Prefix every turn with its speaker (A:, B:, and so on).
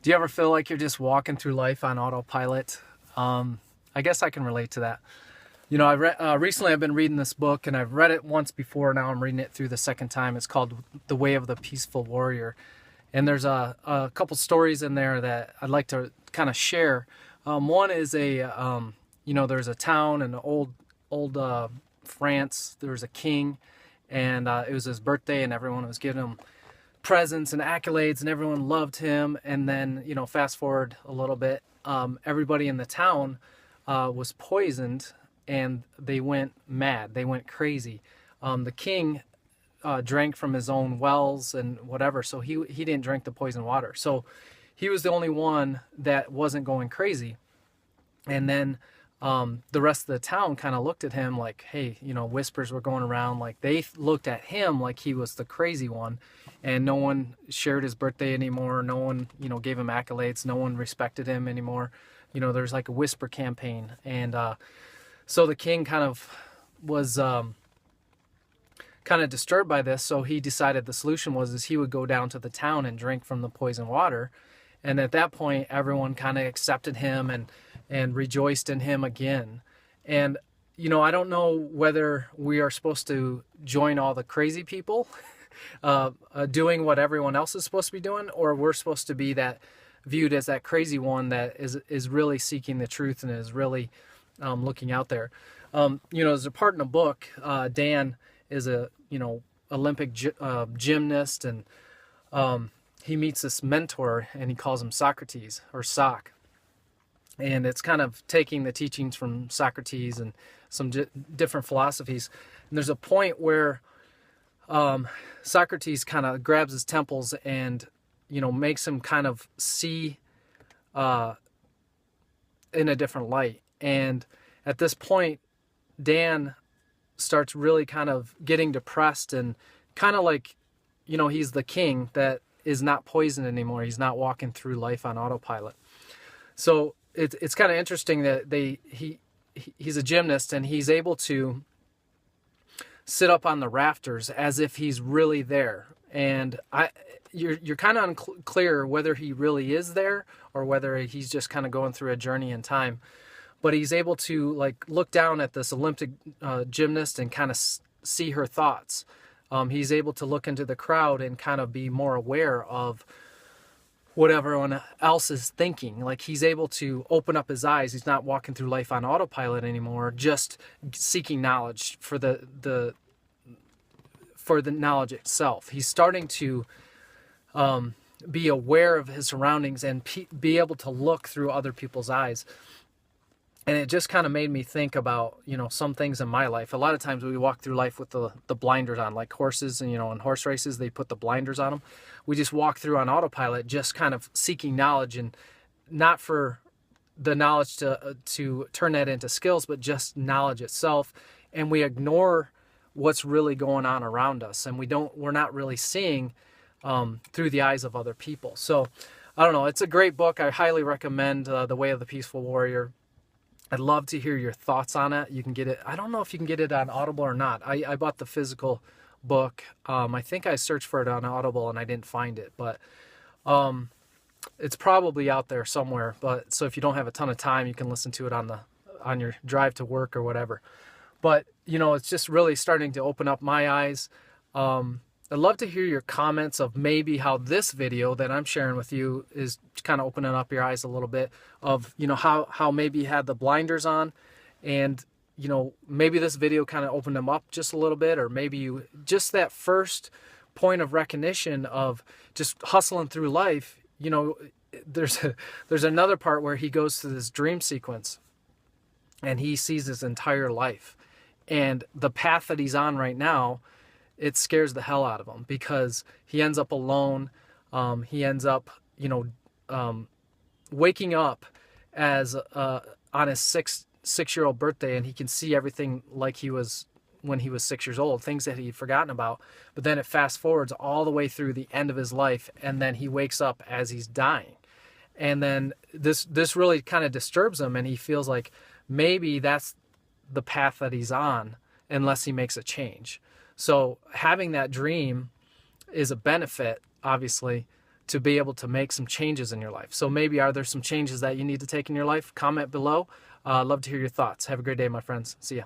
A: Do you ever feel like you're just walking through life on autopilot? I guess I can relate to that. Recently I've been reading this book, and I've read it once before. Now I'm reading it through the second time. It's called The Way of the Peaceful Warrior. And there's a couple stories in there that I'd like to kind of share. One is there's a town in old France. There was a king, and it was his birthday, and everyone was giving him presents and accolades, and everyone loved him. And then, fast forward a little bit, everybody in the town was poisoned, and they went mad. They went crazy. The king drank from his own wells and whatever, so he didn't drink the poison water. So he was the only one that wasn't going crazy. And then the rest of the town kind of looked at him like, hey, whispers were going around, like they looked at him like he was the crazy one, and no one shared his birthday anymore. No one, gave him accolades. No one respected him anymore. There's like a whisper campaign. And so the king kind of was kind of disturbed by this. So he decided the solution was he would go down to the town and drink from the poison water. And at that point, everyone kind of accepted him and rejoiced in him again. And, I don't know whether we are supposed to join all the crazy people doing what everyone else is supposed to be doing, or we're supposed to be viewed as that crazy one that is really seeking the truth and is really looking out there. There's a part in the book, Dan is a, Olympic gymnast, and he meets this mentor, and he calls him Socrates, or Soc. And it's kind of taking the teachings from Socrates and some different philosophies. And there's a point where Socrates kind of grabs his temples and, makes him kind of see in a different light. And at this point, Dan starts really kind of getting depressed, and kind of like, he's the king that is not poisoned anymore. He's not walking through life on autopilot. So it's kind of interesting that he's a gymnast, and he's able to sit up on the rafters as if he's really there. And you're kind of unclear whether he really is there or whether he's just kind of going through a journey in time. But he's able to look down at this Olympic gymnast and kind of see her thoughts. He's able to look into the crowd and kind of be more aware of what everyone else is thinking. Like, he's able to open up his eyes. He's not walking through life on autopilot anymore, just seeking knowledge for the knowledge itself. He's starting to be aware of his surroundings and be able to look through other people's eyes. And it just kind of made me think about, some things in my life. A lot of times we walk through life with the blinders on, like horses, and, in horse races, they put the blinders on them. We just walk through on autopilot, just kind of seeking knowledge, and not for the knowledge to turn that into skills, but just knowledge itself. And we ignore what's really going on around us. And we're not really seeing through the eyes of other people. So I don't know. It's a great book. I highly recommend The Way of the Peaceful Warrior. I'd love to hear your thoughts on it. You can get it. I don't know if you can get it on Audible or not. I bought the physical book. I think I searched for it on Audible and I didn't find it, but it's probably out there somewhere. But so if you don't have a ton of time, you can listen to it on your drive to work or whatever. But it's just really starting to open up my eyes. I'd love to hear your comments of maybe how this video that I'm sharing with you is kind of opening up your eyes a little bit of, how maybe you had the blinders on, and, maybe this video kind of opened them up just a little bit, or maybe you just that first point of recognition of just hustling through life. There's another part where he goes through this dream sequence and he sees his entire life, and the path that he's on right now, it scares the hell out of him, because he ends up alone. He ends up, waking up as on his six-year-old birthday, and he can see everything like he was when he was 6 years old, things that he'd forgotten about. But then it fast forwards all the way through the end of his life, and then he wakes up as he's dying. And then this really kind of disturbs him, and he feels like maybe that's the path that he's on unless he makes a change. So having that dream is a benefit, obviously, to be able to make some changes in your life. So maybe are there some changes that you need to take in your life? Comment below. Love to hear your thoughts. Have a great day, my friends. See ya.